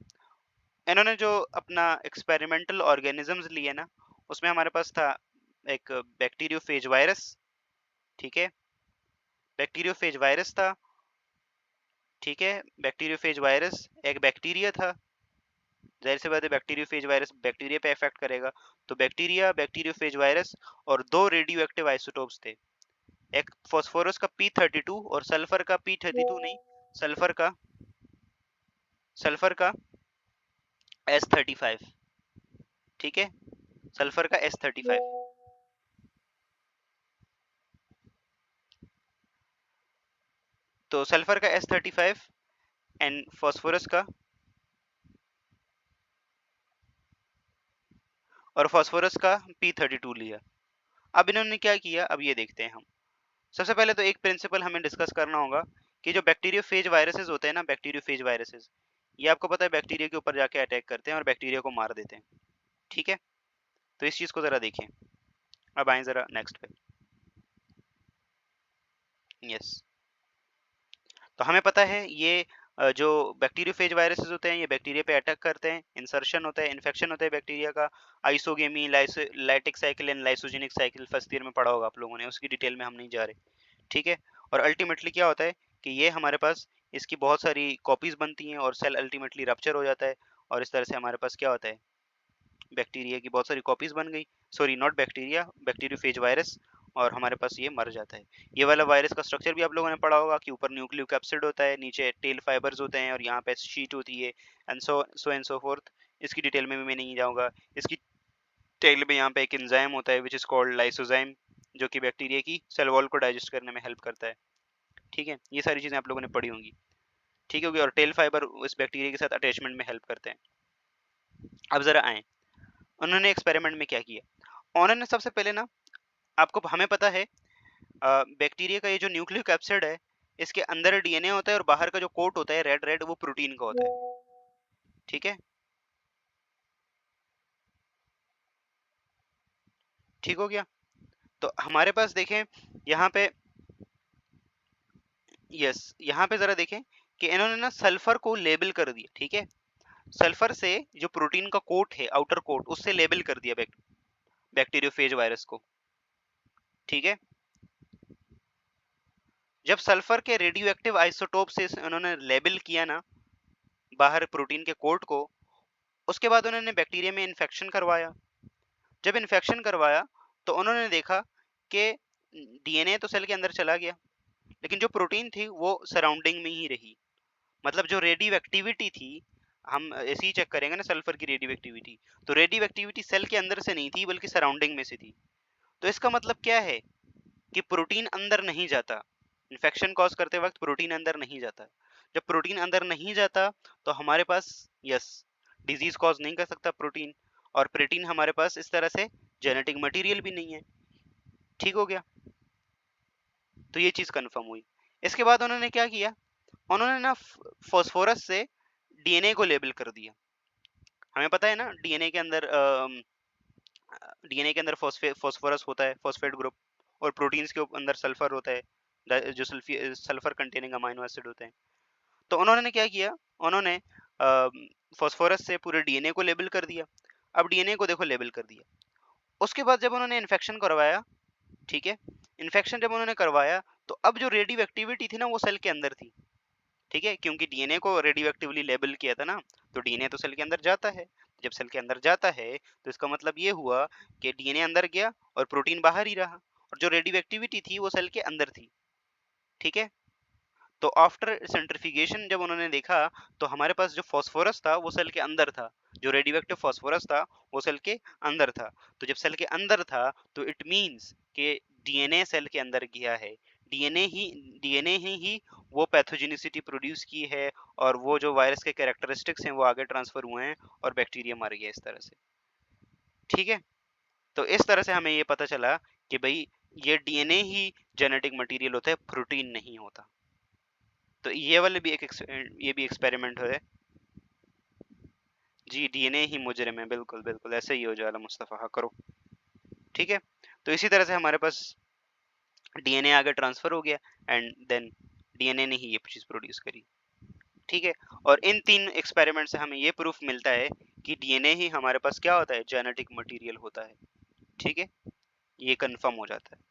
इन्होंने जो अपना एक्सपेरिमेंटल ऑर्गेनिजम्स लिए ना, उसमें हमारे पास था एक बैक्टीरियोफेज वायरस, ठीक है, बैक्टीरियोफेज वायरस था, ठीक है। बैक्टीरियोफेज वायरस एक बैक्टीरिया था, जाहिर सी बात है बैक्टीरियोफेज वायरस बैक्टीरिया पे इफेक्ट करेगा, तो बैक्टीरिया, बैक्टीरियोफेज वायरस, और दो रेडियो एक्टिव आइसोटोप्स थे, एक फास्फोरस का P32 और सल्फर का P32 नहीं, सल्फर का सल्फर का S35, ठीक है, सल्फर का S35। तो सल्फर का S35 एंड फास्फोरस का, और फास्फोरस का P32 लिया। अब इन्होंने क्या किया, अब ये देखते हैं हम। सबसे पहले तो एक प्रिंसिपल हमें डिस्कस करना होगा कि जो बैक्टीरियोफेज वायरसेस होते हैं ना, बैक्टीरियोफेज वायरसेस, ये आपको पता है बैक्टीरिया के ऊपर जाके अटैक करते हैं और बैक्टीरिया को मार देते हैं, ठीक है। तो इस चीज को जरा देखें। अब आए जरा नेक्स्ट पे। यस, तो हमें पता है ये जो बैक्टीरियोफेज वायरसेस होते हैं ये बैक्टीरिया पे अटैक करते हैं, इंसर्शन होता है, इन्फेक्शन होता है बैक्टीरिया का, isogamy, lytic cycle and lysogenic cycle first year में पढ़ा होगा आप लोगों ने, उसकी डिटेल में हम नहीं जा रहे, ठीक है। और अल्टीमेटली क्या होता है कि ये हमारे पास इसकी बहुत सारी कॉपीज बनती हैं और सेल अल्टीमेटली रप्चर हो जाता है, और इस तरह से हमारे पास क्या होता है, बैक्टीरिया की बहुत सारी कॉपीज बन गई, sorry not bacteria, bacteriophage virus, और हमारे पास ये मर जाता है। ये वाला वायरस का स्ट्रक्चर भी आप लोगों ने पढ़ा होगा कि ऊपर न्यूक्लियोकैप्सिड होता है, नीचे टेल फाइबर्स होते हैं, और यहाँ पे शीट होती है, एंड सो फोर्थ। इसकी डिटेल में भी मैं नहीं जाऊंगा। इसकी टेल में यहाँ पे एक एंजाइम होता है विच इज कॉल्ड लाइसोजाइम, जो कि बैक्टीरिया की सेल वॉल को डाइजेस्ट करने में हेल्प करता है, ठीक है। ये सारी चीजें आप लोगों ने पढ़ी होंगी, ठीक होगी। और टेल फाइबर उस बैक्टीरिया के साथ अटैचमेंट में हेल्प करते हैं। अब जरा आए, उन्होंने एक्सपेरिमेंट में क्या किया। उन्होंने सबसे पहले ना, आपको हमें पता है बैक्टीरिया का ये जो न्यूक्लियोकैप्सिड है, इसके अंदर डीएनए होता है और बाहर का जो कोट होता है रेड रेड वो प्रोटीन का होता है। ठीक है, ठीक हो गया। तो हमारे पास देखें यहाँ पे, यस यहाँ पे जरा देखें कि इन्होंने ना सल्फर को लेबल कर दिया। ठीक है, सल्फर से जो प्रोटीन का कोट है आउटर कोट उससे लेबल कर दिया बैक्टीरियोफेज वायरस को। ठीक है, जब सल्फर के रेडियो एक्टिव आइसोटोप से उन्होंने लेबल किया ना बाहर प्रोटीन के कोट को, उसके बाद उन्होंने बैक्टीरिया में इन्फेक्शन करवाया। जब इन्फेक्शन करवाया तो उन्होंने देखा कि डीएनए तो सेल के अंदर चला गया, लेकिन जो प्रोटीन थी वो सराउंडिंग में ही रही। मतलब जो रेडियो एक्टिविटी थी, हम ऐसे ही चेक करेंगे ना सल्फर की रेडियो एक्टिविटी, तो रेडियो एक्टिविटी सेल के अंदर से नहीं थी बल्कि सराउंडिंग में से थी। तो इसका मतलब क्या है कि प्रोटीन अंदर नहीं जाता, इन्फेक्शन कॉज करते वक्त प्रोटीन अंदर नहीं जाता। जब प्रोटीन अंदर नहीं जाता तो हमारे पास, यस, डिजीज कॉज नहीं कर सकता प्रोटीन, और प्रोटीन हमारे पास इस तरह से जेनेटिक मटेरियल भी नहीं है। ठीक हो गया, तो ये चीज कंफर्म हुई। इसके बाद उन्होंने क्या किया, उन्होंने ना फास्फोरस से डीएनए को लेबल कर दिया। हमें पता है ना डीएनए के अंदर फास्फोरस होता है, फास्फेट ग्रुप, और प्रोटीन्स के अंदर सल्फर होता है, जो सल्फर कंटेनिंग अमाइनो एसिड होते हैं। तो उन्होंने क्या किया, उन्होंने फास्फोरस से पूरे डीएनए को लेबल कर दिया। अब डीएनए को देखो लेबल कर दिया, उसके बाद जब उन्होंने इन्फेक्शन करवाया, ठीक है, इन्फेक्शन जब उन्होंने करवाया तो अब जो रेडियो एक्टिविटी थी ना वो सेल के अंदर थी। ठीक है, क्योंकि डीएनए को रेडियो एक्टिवली लेबल किया था ना, तो डीएनए तो सेल के अंदर जाता है। जब सेल के अंदर जाता है तो इसका मतलब ये हुआ कि डीएनए अंदर गया और प्रोटीन बाहर ही रहा, और जो रेडियो एक्टिविटी थी वो सेल के अंदर थी। ठीक है, तो आफ्टर सेंट्रिफिकेशन जब उन्होंने देखा तो हमारे पास जो फास्फोरस था वो सेल के अंदर था, जो रेडियोएक्टिव फास्फोरस था वो सेल के अंदर था। तो जब सेल के अंदर था तो इट मींस कि डीएनए सेल के अंदर गया है, डीएनए ही वो पैथोजेनिसिटी प्रोड्यूस की है, और वो जो वायरस के कैरेक्टरिस्टिक्स हैं वो आगे ट्रांसफर हुए हैं और बैक्टीरिया मर गया इस तरह से। ठीक है, तो इस तरह से हमें ये पता चला कि भाई ये डीएनए ही जेनेटिक मटेरियल होता है, प्रोटीन नहीं होता। तो ये वाले भी ये भी एक्सपेरिमेंट है जी, डीएनए ही मुजरिम है, बिल्कुल बिल्कुल ऐसे ही हो जाला मुस्तफ़ा, हाँ करो। ठीक है, तो इसी तरह से हमारे पास डीएनए आगे ट्रांसफर हो गया एंड देन डीएनए ने ही ये चीज़ प्रोड्यूस करी। ठीक है, और इन 3 एक्सपेरिमेंट से हमें ये प्रूफ मिलता है कि डीएनए ही हमारे पास क्या होता है, जेनेटिक मटेरियल होता है। ठीक है, ये कंफर्म हो जाता है।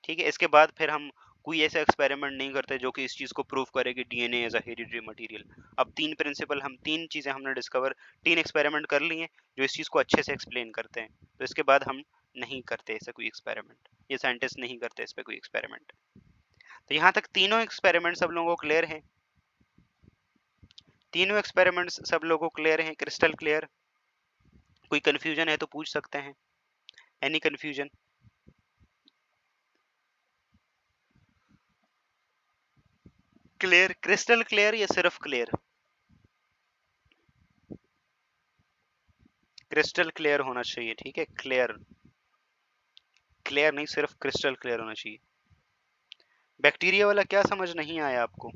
ठीक है, इसके बाद फिर हम कोई ऐसा एक्सपेरिमेंट नहीं करते जो कि इस चीज़ को प्रूव करे कि DNA as a hereditary material. अब 3 प्रिंसिपल, हम 3 चीज़ें हमने डिस्कवर, 3 एक्सपेरिमेंट कर लिए जो इस चीज़ को अच्छे से एक्सप्लेन करते हैं। तो इसके बाद हम नहीं करते ऐसा कोई एक्सपेरिमेंट, ये साइंटिस्ट नहीं करते इस पे कोई एक्सपेरिमेंट। तो यहाँ तक तीनों एक्सपेरिमेंट सब लोगों को क्लियर हैं? तीनों एक्सपेरिमेंट्स सब लोगों को क्लियर हैं, क्रिस्टल क्लियर? कोई कंफ्यूजन है तो पूछ सकते हैं, any confusion? Clear, crystal clear या सिर्फ क्लियर? क्रिस्टल क्लियर होना चाहिए, ठीक है, क्लियर, क्लियर नहीं, सिर्फ क्रिस्टल क्लियर होना चाहिए। बैक्टीरिया वाला क्या समझ नहीं आया आपको?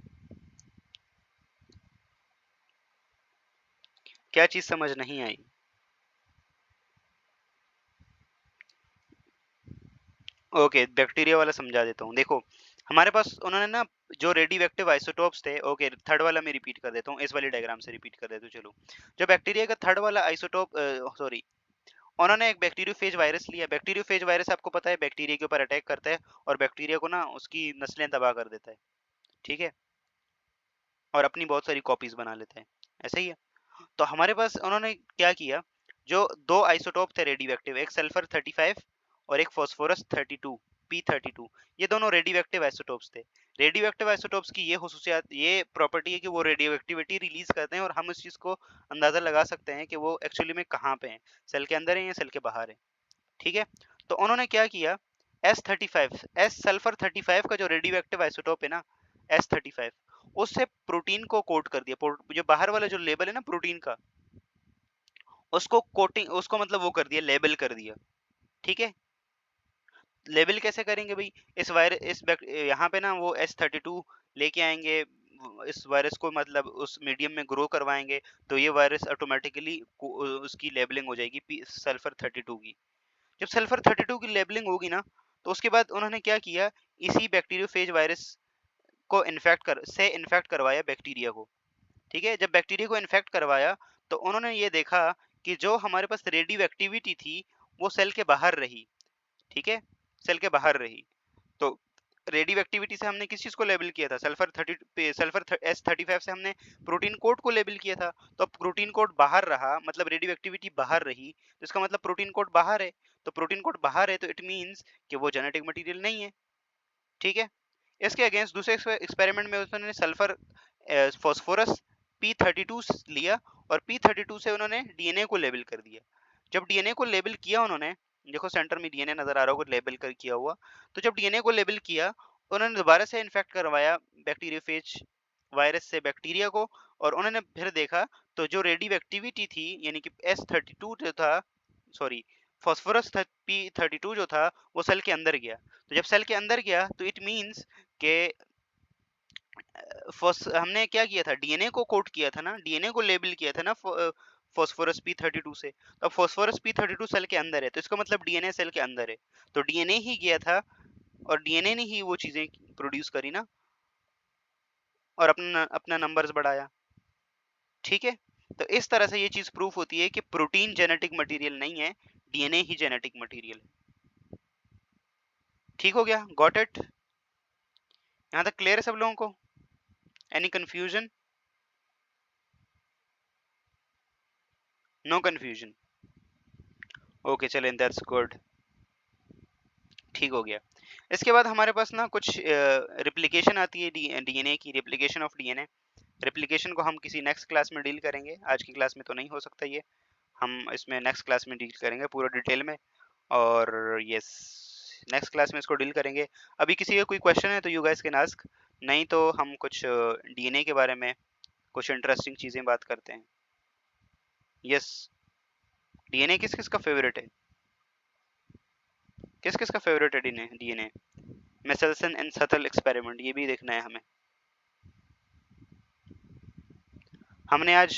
क्या चीज समझ नहीं आई? ओके, बैक्टीरिया वाला समझा देता हूँ। देखो, हमारे पास उन्होंने ना जो रेडियो एक्टिव आइसोटोप्स थे, ओके थर्ड वाला मैं रिपीट कर देता हूँ, इस वाली डायग्राम से रिपीट कर देता हूँ। चलो, जो बैक्टीरिया का थर्ड वाला आइसोटोप, सॉरी, उन्होंने एक बैक्टीरियोफेज वायरस लिया। बैक्टीरियोफेज वायरस आपको पता है बैक्टीरिया के ऊपर अटैक करता है और बैक्टीरिया को ना उसकी नस्लें तबाह कर देता है। ठीक है, और अपनी बहुत सारी कॉपीज बना लेता है, ऐसा ही है। तो हमारे पास उन्होंने क्या किया, जो दो आइसोटोप थे रेडियो एक्टिव, एक सल्फर 35 और एक फास्फोरस 32, P32, ये दोनों रेडियो एक्टिव आइसोटोप्स थे। रेडियो एक्टिव आइसोटोप्स की ये हुसूसियात, ये प्रॉपर्टी है कि वो रेडियो एक्टिविटी रिलीज करते हैं और हम इस चीज को अंदाजा लगा सकते हैं कि वो एक्चुअली में कहाँ पे हैं, सेल के अंदर है या सेल के बाहर है। ठीक है, तो उन्होंने क्या किया, S35, एस सल्फर 35 का जो रेडियो एक्टिव आइसोटोप है ना, S35, उससे प्रोटीन को कोट कर दिया। जो बाहर वाला जो लेबल है ना प्रोटीन का, उसको कोटिंग, उसको मतलब वो कर दिया, लेबल कर दिया। ठीक है, लेबल कैसे करेंगे भाई, इस वायरस, यहाँ पे ना वो S32 लेके आएंगे इस वायरस को, मतलब उस मीडियम में ग्रो करवाएंगे, तो ये वायरस ऑटोमेटिकली उसकी लेबलिंग हो जाएगी सल्फर 32 की। जब सल्फर 32 की लेबलिंग होगी ना, तो उसके बाद उन्होंने क्या किया, इसी बैक्टीरियोफेज वायरस को इन्फेक्ट करवाया बैक्टीरिया को। ठीक है, जब बैक्टीरिया को इन्फेक्ट करवाया, तो उन्होंने ये देखा कि जो हमारे पास रेडियो एक्टिविटी थी वो सेल के बाहर रही। ठीक है, सेल के बाहर रही। तो रेडियो एक्टिविटी से हमने किस चीज को लेबल किया था, सल्फर S35 से हमने प्रोटीन कोड को लेबल किया था। तो अब प्रोटीन कोड बाहर रहा, मतलब रेडियो एक्टिविटी बाहर रही, तो इसका मतलब प्रोटीन कोड बाहर है। तो प्रोटीन कोड बाहर है तो इट मींस कि वो जेनेटिक मटेरियल नहीं है। ठीक है, इसके अगेंस्ट दूसरे एक्सपेरिमेंट में उन्होंने सल्फर फास्फोरस P32 लिया, और P32 से उन्होंने डीएनए को लेबल कर दिया। जब डीएनए को लेबल किया उन्होंने, देखो सेंटर में डीएनए नजर आ रहा होगा लेबल कर किया हुआ, तो जब डीएनए को लेबल किया, उन्होंने दोबारा से इन्फेक्ट करवाया बैक्टीरियोफेज वायरस से बैक्टीरिया को, और उन्होंने फिर देखा, तो जो रेडियो एक्टिविटी थी यानी कि S32 जो था, सॉरी फास्फोरस P32 जो था, वो सेल के अंदर गया। तो जब सेल के अंदर गया तो इट मींस के हमने क्या किया था, डीएनए को कोड किया था ना, डीएनए को लेबल किया था ना फास्फोरस P32 से। तो अब फास्फोरस P32 सेल के अंदर है, तो इसका मतलब डीएनए सेल के अंदर है। तो डीएनए ही गया था और डीएनए ने ही वो चीजें प्रोड्यूस करी ना, और अपना अपना नंबर्स बढ़ाया। ठीक है, तो इस तरह से ये चीज प्रूफ होती है कि प्रोटीन जेनेटिक मटेरियल नहीं है, डीएनए ही जेनेटिक मटेरियल है। ठीक हो गया, गॉट इट? यहाँ तक क्लियर है सब लोगों को? Any confusion? No confusion? Okay, चलें, दैट्स गुड। ठीक हो गया। इसके बाद हमारे पास ना कुछ रिप्लिकेशन आती है, डीएनए की, रिप्लिकेशन ऑफ डीएनए। रिप्लिकेशन को हम किसी नेक्स्ट क्लास में डील करेंगे, आज की क्लास में तो नहीं हो सकता ये, हम इसमें नेक्स्ट क्लास में डील करेंगे पूरा डिटेल में। और यस, नेक्स्ट क्लास में इसको डील करेंगे। अभी किसी का कोई क्वेश्चन है तो यू गाइस कैन आस्क, नहीं तो हम कुछ डीएनए के बारे में कुछ इंटरेस्टिंग चीज़ें बात करते हैं। यस, डीएनए किस किस का फेवरेट है? किस किस का फेवरेट है DNA? Meselson and subtle experiment, ये भी देखना है हमें। हमने आज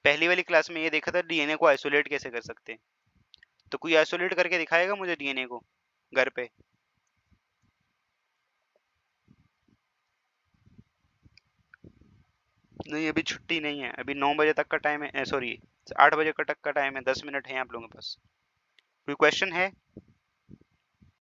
पहली वाली क्लास में ये देखा था डीएनए को आइसोलेट कैसे कर सकते हैं। तो कोई आइसोलेट करके दिखाएगा मुझे डीएनए को घर पे? नहीं, अभी छुट्टी नहीं है, अभी 9 बजे तक का टाइम है, सॉरी 8 बजे तक का टाइम है, 10 मिनट है आप लोगों के पास। कोई क्वेश्चन है?